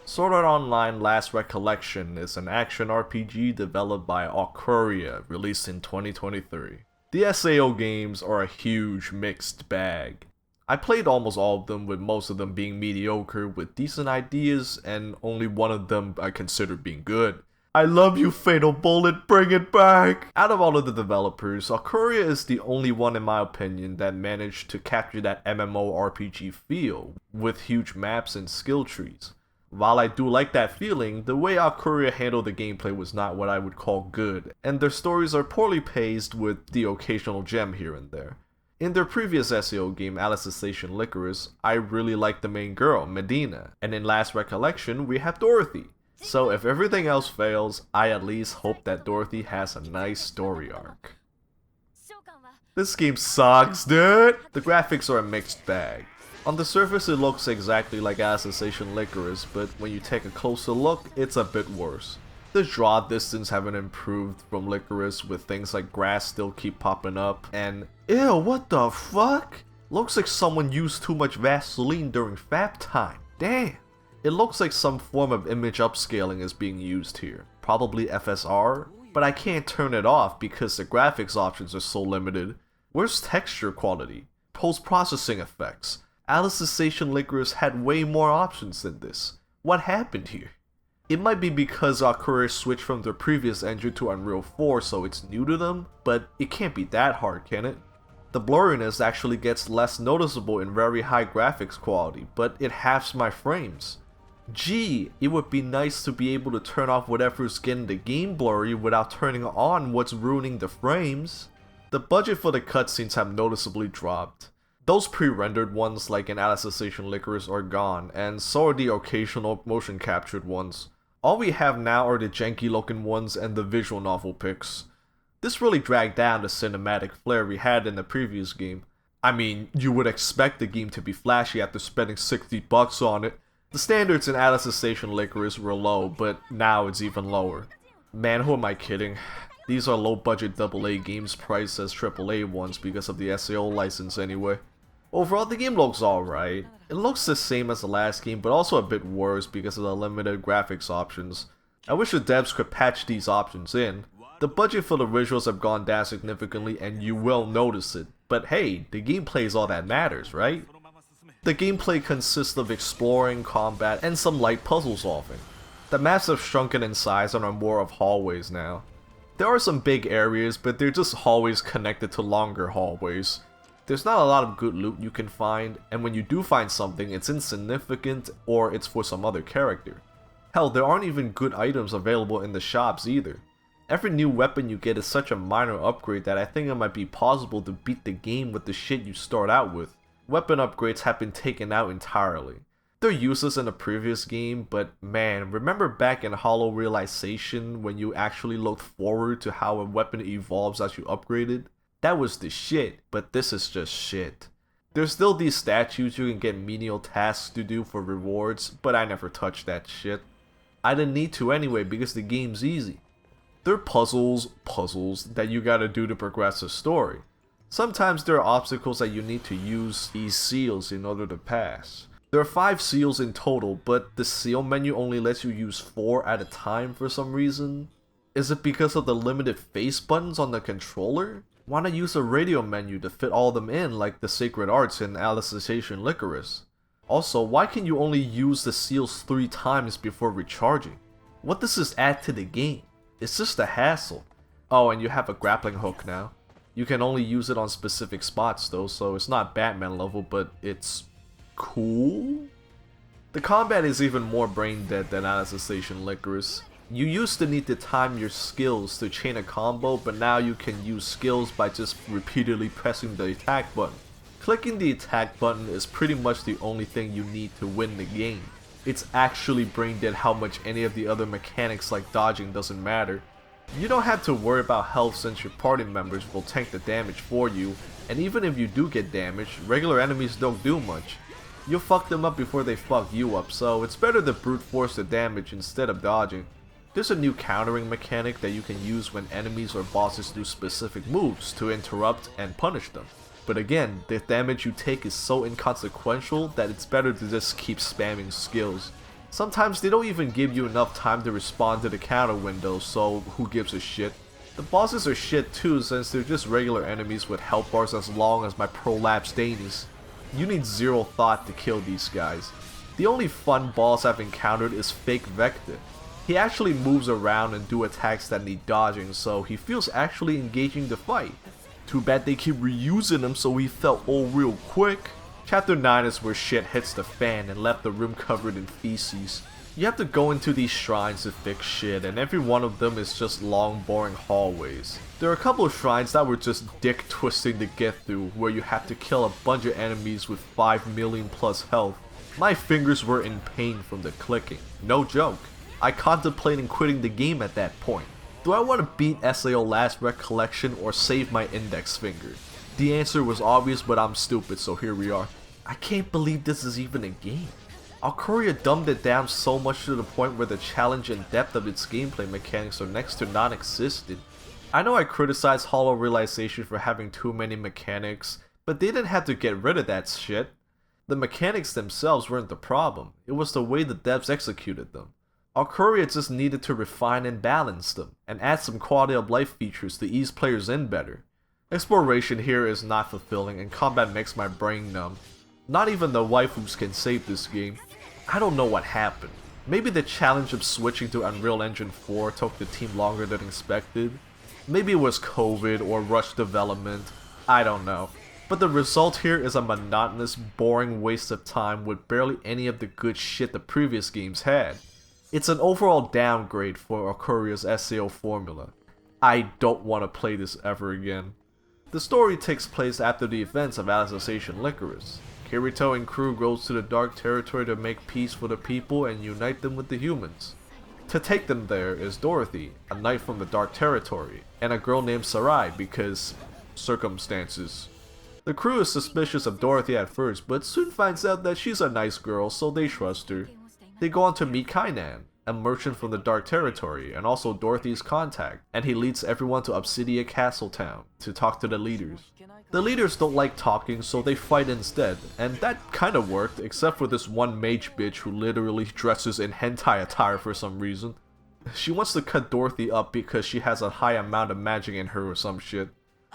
Sword Art Online Last Recollection is an action RPG developed by Recollection, released in 2023. The SAO games are a huge mixed bag. I played almost all of them, with most of them being mediocre with decent ideas, and only one of them I consider being good. I love you, Fatal Bullet, bring it back! Out of all of the developers, Recollection is the only one in my opinion that managed to capture that MMORPG feel, with huge maps and skill trees. While I do like that feeling, the way Recollection handled the gameplay was not what I would call good, and their stories are poorly paced with the occasional gem here and there. In their previous SAO game, Alicization Lycoris, I really liked the main girl, Medina, and in Last Recollection, we have Dorothy. So if everything else fails, I at least hope that Dorothy has a nice story arc. This game sucks, dude! The graphics are a mixed bag. On the surface it looks exactly like Alicization Lycoris, but when you take a closer look, it's a bit worse. The draw distance haven't improved from Lycoris, with things like grass still keep popping up, and ew, what the fuck? Looks like someone used too much Vaseline during fap time, damn. It looks like some form of image upscaling is being used here, probably FSR, but I can't turn it off because the graphics options are so limited. Where's texture quality? Post-processing effects? Alicization Lycoris had way more options than this. What happened here? It might be because Recollection switched from their previous engine to Unreal 4, so it's new to them, but it can't be that hard, can it? The blurriness actually gets less noticeable in very high graphics quality, but it halves my frames. Gee, it would be nice to be able to turn off whatever's getting the game blurry without turning on what's ruining the frames. The budget for the cutscenes have noticeably dropped. Those pre-rendered ones like in Alicization Lycoris are gone, and so are the occasional motion captured ones. All we have now are the janky looking ones and the visual novel pics. This really dragged down the cinematic flair we had in the previous game. I mean, you would expect the game to be flashy after spending $60 on it. The standards in Alicization Lycoris were low, but now it's even lower. Man, who am I kidding? These are low budget AA games priced as AAA ones because of the SAO license anyway. Overall, the game looks alright. It looks the same as the last game, but also a bit worse because of the limited graphics options. I wish the devs could patch these options in. The budget for the visuals have gone down significantly and you will notice it. But hey, the gameplay is all that matters, right? The gameplay consists of exploring, combat, and some light puzzle solving. The maps have shrunken in size and are more of hallways now. There are some big areas, but they're just hallways connected to longer hallways. There's not a lot of good loot you can find, and when you do find something, it's insignificant or it's for some other character. Hell, there aren't even good items available in the shops either. Every new weapon you get is such a minor upgrade that I think it might be possible to beat the game with the shit you start out with. Weapon upgrades have been taken out entirely. They're useless in the previous game, but man, remember back in Hollow Realization when you actually looked forward to how a weapon evolves as you upgraded? That was the shit, but this is just shit. There's still these statues you can get menial tasks to do for rewards, but I never touched that shit. I didn't need to anyway because the game's easy. There are puzzles that you gotta do to progress the story. Sometimes there are obstacles that you need to use these seals in order to pass. There are 5 seals in total, but the seal menu only lets you use 4 at a time for some reason. Is it because of the limited face buttons on the controller? Why not use a radio menu to fit all of them in like the Sacred Arts in Alicization Lycoris? Also, why can you only use the seals 3 times before recharging? What does this add to the game? It's just a hassle. Oh, and you have a grappling hook now. You can only use it on specific spots though, so it's not Batman level, but it's cool? The combat is even more brain dead than Alicization Lycoris. You used to need to time your skills to chain a combo, but now you can use skills by just repeatedly pressing the attack button. Clicking the attack button is pretty much the only thing you need to win the game. It's actually brain dead how much any of the other mechanics like dodging doesn't matter. You don't have to worry about health since your party members will tank the damage for you, and even if you do get damaged, regular enemies don't do much. You'll fuck them up before they fuck you up, so it's better to brute force the damage instead of dodging. There's a new countering mechanic that you can use when enemies or bosses do specific moves to interrupt and punish them. But again, the damage you take is so inconsequential that it's better to just keep spamming skills. Sometimes they don't even give you enough time to respond to the counter window, so who gives a shit. The bosses are shit too, since they're just regular enemies with health bars as long as my prolapsed anus. You need zero thought to kill these guys. The only fun boss I've encountered is Fake Vector. He actually moves around and do attacks that need dodging, so he feels actually engaging the fight. Too bad they keep reusing him so he felt old real quick. Chapter 9 is where shit hits the fan and left the room covered in feces. You have to go into these shrines to fix shit, and every one of them is just long boring hallways. There are a couple of shrines that were just dick twisting to get through, where you have to kill a bunch of enemies with 5 million plus health. My fingers were in pain from the clicking, no joke. I contemplated quitting the game at that point. Do I want to beat SAO Last Recollection or save my index finger? The answer was obvious, but I'm stupid, so here we are. I can't believe this is even a game. Alcoria dumbed it down so much to the point where the challenge and depth of its gameplay mechanics are next to non-existent. I know I criticized Hollow Realization for having too many mechanics, but they didn't have to get rid of that shit. The mechanics themselves weren't the problem, it was the way the devs executed them. Alcoria just needed to refine and balance them, and add some quality of life features to ease players in better. Exploration here is not fulfilling, and combat makes my brain numb. Not even the waifus can save this game. I don't know what happened. Maybe the challenge of switching to Unreal Engine 4 took the team longer than expected. Maybe it was COVID or rushed development. I don't know. But the result here is a monotonous, boring waste of time with barely any of the good shit the previous games had. It's an overall downgrade for Alcoria's SAO formula. I don't want to play this ever again. The story takes place after the events of Alicization Lycoris. Kirito and crew goes to the Dark Territory to make peace for the people and unite them with the humans. To take them there is Dorothy, a knight from the Dark Territory, and a girl named Sarai because circumstances. The crew is suspicious of Dorothy at first, but soon finds out that she's a nice girl, so they trust her. They go on to meet Kainan, a merchant from the Dark Territory, and also Dorothy's contact, and he leads everyone to Obsidia Castle Town to talk to the leaders. The leaders don't like talking, so they fight instead, and that kinda worked, except for this one mage bitch who literally dresses in hentai attire for some reason. She wants to cut Dorothy up because she has a high amount of magic in her or some shit.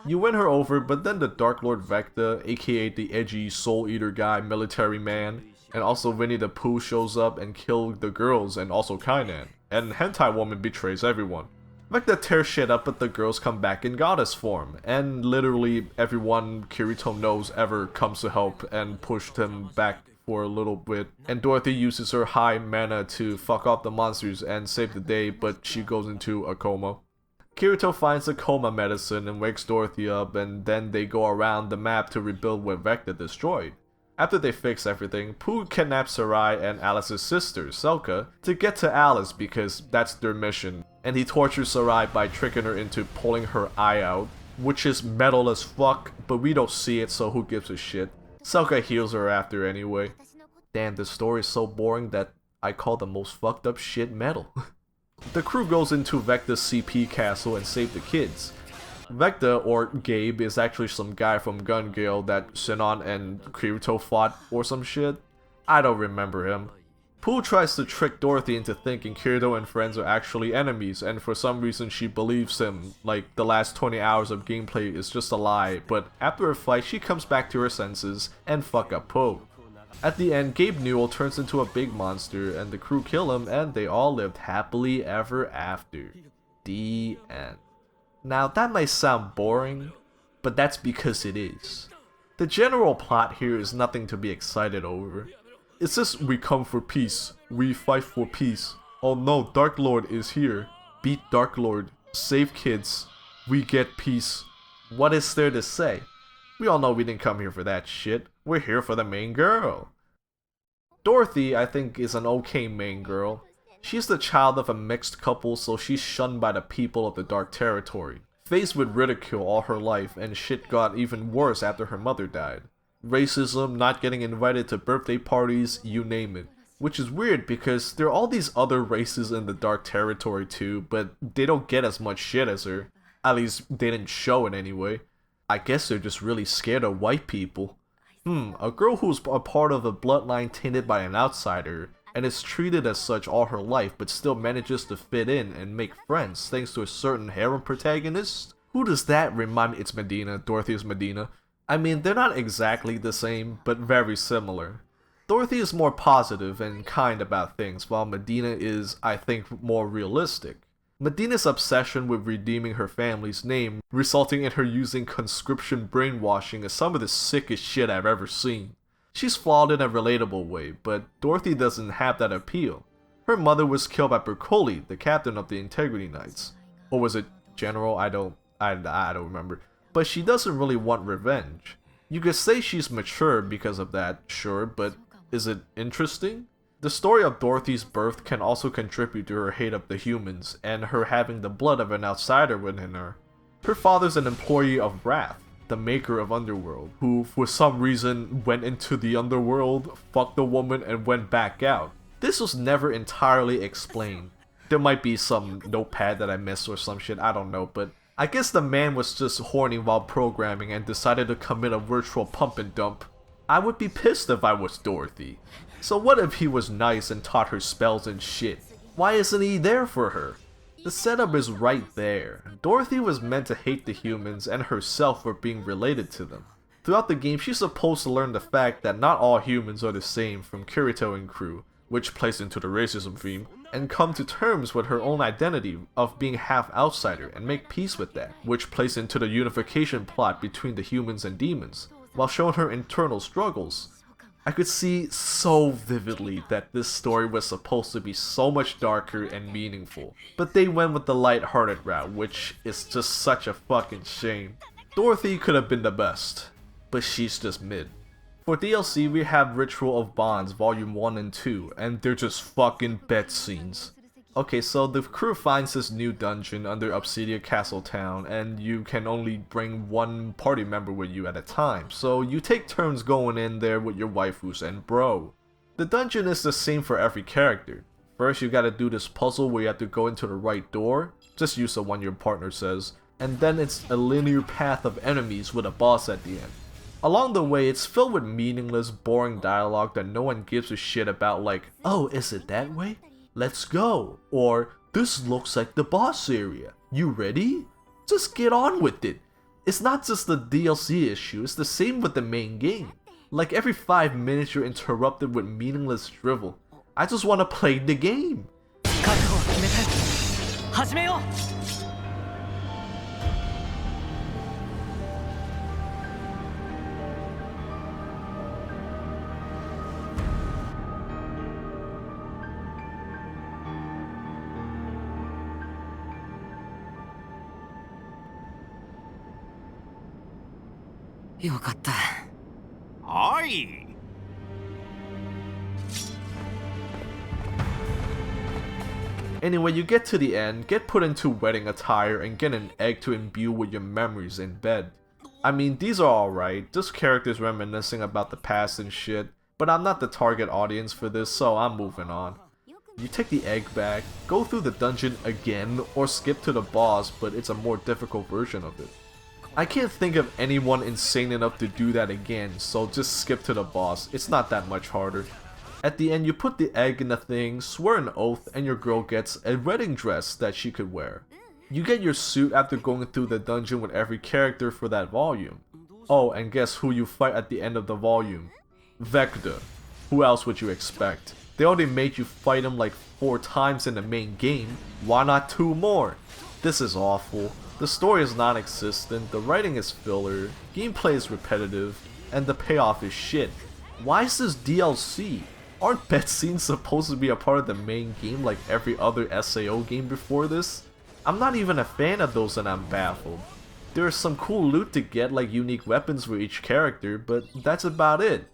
You win her over, but then the Dark Lord Vecta, aka the edgy soul eater guy military man, and also Winnie the Pooh shows up and kills the girls and also Kainan, and Hentai Woman betrays everyone. Vecta tears shit up, but the girls come back in goddess form, and literally everyone Kirito knows ever comes to help and pushed him back for a little bit, and Dorothy uses her high mana to fuck off the monsters and save the day, but she goes into a coma. Kirito finds the coma medicine and wakes Dorothy up, and then they go around the map to rebuild what Vecta destroyed. After they fix everything, Pooh kidnaps Sarai and Alice's sister, Selka, to get to Alice because that's their mission, and he tortures Sarai by tricking her into pulling her eye out, which is metal as fuck, but we don't see it, so who gives a shit. Selka heals her after anyway. Damn, the story is so boring that I call the most fucked up shit metal. The crew goes into Vecta's CP castle and save the kids. Vecta, or Gabe, is actually some guy from Gun Gale that Sinon and Kirito fought or some shit. I don't remember him. Pooh tries to trick Dorothy into thinking Kirito and friends are actually enemies, and for some reason she believes him, like the last 20 hours of gameplay is just a lie, but after a fight she comes back to her senses and fuck up Pooh. At the end, Gabe Newell turns into a big monster and the crew kill him and they all lived happily ever after. The end. Now that might sound boring, but that's because it is. The general plot here is nothing to be excited over. It's just we come for peace, we fight for peace. Oh no, Dark Lord is here. Beat Dark Lord, save kids, we get peace. What is there to say? We all know we didn't come here for that shit, we're here for the main girl. Dorothy, I think, is an okay main girl. She's the child of a mixed couple, so she's shunned by the people of the Dark Territory. Faced with ridicule all her life, and shit got even worse after her mother died. Racism, not getting invited to birthday parties, you name it. Which is weird because there are all these other races in the Dark Territory too, but they don't get as much shit as her. At least they didn't show it anyway. I guess they're just really scared of white people. A girl who's a part of a bloodline tainted by an outsider, and is treated as such all her life but still manages to fit in and make friends thanks to a certain harem protagonist? Who does that remind me? It's Medina. Dorothy is Medina. I mean, they're not exactly the same, but very similar. Dorothy is more positive and kind about things, while Medina is, I think, more realistic. Medina's obsession with redeeming her family's name, resulting in her using conscription brainwashing, is some of the sickest shit I've ever seen. She's flawed in a relatable way, but Dorothy doesn't have that appeal. Her mother was killed by Bercoli, the captain of the Integrity Knights. Or was it General? I don't remember. But she doesn't really want revenge. You could say she's mature because of that, sure, but is it interesting? The story of Dorothy's birth can also contribute to her hate of the humans, and her having the blood of an outsider within her. Her father's an employee of Wrath, the maker of Underworld, who for some reason went into the Underworld, fucked a woman, and went back out. This was never entirely explained. There might be some notepad that I missed or some shit, I don't know, but I guess the man was just horny while programming and decided to commit a virtual pump and dump. I would be pissed if I was Dorothy. So what if he was nice and taught her spells and shit? Why isn't he there for her? The setup is right there. Dorothy was meant to hate the humans and herself for being related to them. Throughout the game, she's supposed to learn the fact that not all humans are the same from Kirito and crew, which plays into the racism theme, and come to terms with her own identity of being half outsider and make peace with that, which plays into the unification plot between the humans and demons, while showing her internal struggles. I could see so vividly that this story was supposed to be so much darker and meaningful, but they went with the light-hearted route, which is just such a fucking shame. Dorothy could have been the best, but she's just mid. For DLC, we have Ritual of Bonds Volume 1 and 2, and they're just fucking bet scenes. Okay, so the crew finds this new dungeon under Obsidia Castle Town, and you can only bring one party member with you at a time, so you take turns going in there with your waifus and bro. The dungeon is the same for every character. First you gotta do this puzzle where you have to go into the right door, just use the one your partner says, and then it's a linear path of enemies with a boss at the end. Along the way, it's filled with meaningless, boring dialogue that no one gives a shit about, like, oh, is it that way? Let's go. Or, this looks like the boss area. You ready? Just get on with it. It's not just the DLC issue, it's the same with the main game. Like every 5 minutes you're interrupted with meaningless drivel. I just want to play the game. よかった。おい。Anyway, you get to the end, get put into wedding attire, and get an egg to imbue with your memories in bed. I mean, these are alright, just characters reminiscing about the past and shit, but I'm not the target audience for this, so I'm moving on. You take the egg back, go through the dungeon again, or skip to the boss, but it's a more difficult version of it. I can't think of anyone insane enough to do that again, so just skip to the boss, it's not that much harder. At the end, you put the egg in the thing, swear an oath, and your girl gets a wedding dress that she could wear. You get your suit after going through the dungeon with every character for that volume. Oh, and guess who you fight at the end of the volume? Vector. Who else would you expect? They already made you fight him like 4 times in the main game, why not 2 more? This is awful. The story is non-existent, the writing is filler, gameplay is repetitive, and the payoff is shit. Why is this DLC? Aren't bet scenes supposed to be a part of the main game like every other SAO game before this? I'm not even a fan of those and I'm baffled. There is some cool loot to get like unique weapons for each character, but that's about it.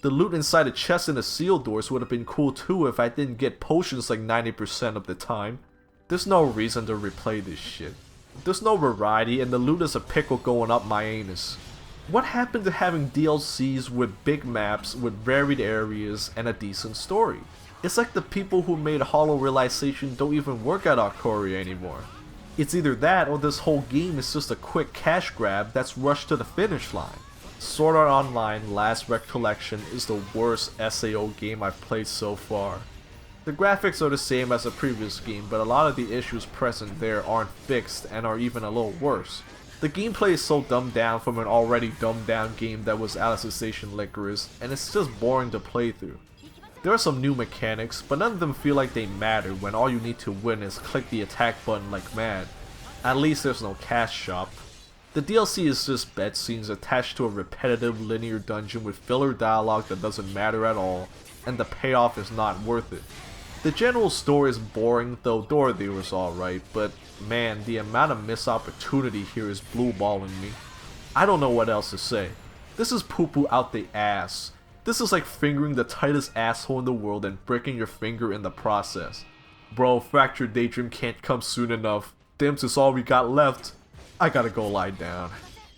The loot inside the chest and the seal doors would have been cool too if I didn't get potions like 90% of the time. There's no reason to replay this shit. There's no variety and the loot is a pickle going up my anus. What happened to having DLCs with big maps with varied areas and a decent story? It's like the people who made Hollow Realization don't even work at Arcoria anymore. It's either that or this whole game is just a quick cash grab that's rushed to the finish line. Sword Art Online Last Recollection is the worst SAO game I've played so far. The graphics are the same as the previous game, but a lot of the issues present there aren't fixed and are even a little worse. The gameplay is so dumbed down from an already dumbed down game that was Alice's Station Licorice, and it's just boring to play through. There are some new mechanics, but none of them feel like they matter when all you need to win is click the attack button like mad. At least there's no cash shop. The DLC is just bed scenes attached to a repetitive linear dungeon with filler dialogue that doesn't matter at all, and the payoff is not worth it. The general story is boring, though Dorothy was alright, but man, the amount of missed opportunity here is blue balling me. I don't know what else to say. This is poo poo out the ass. This is like fingering the tightest asshole in the world and breaking your finger in the process. Bro, Fractured Daydream can't come soon enough. Dims is all we got left. I gotta go lie down.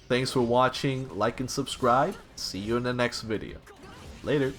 Thanks for watching, like and subscribe. See you in the next video. Later.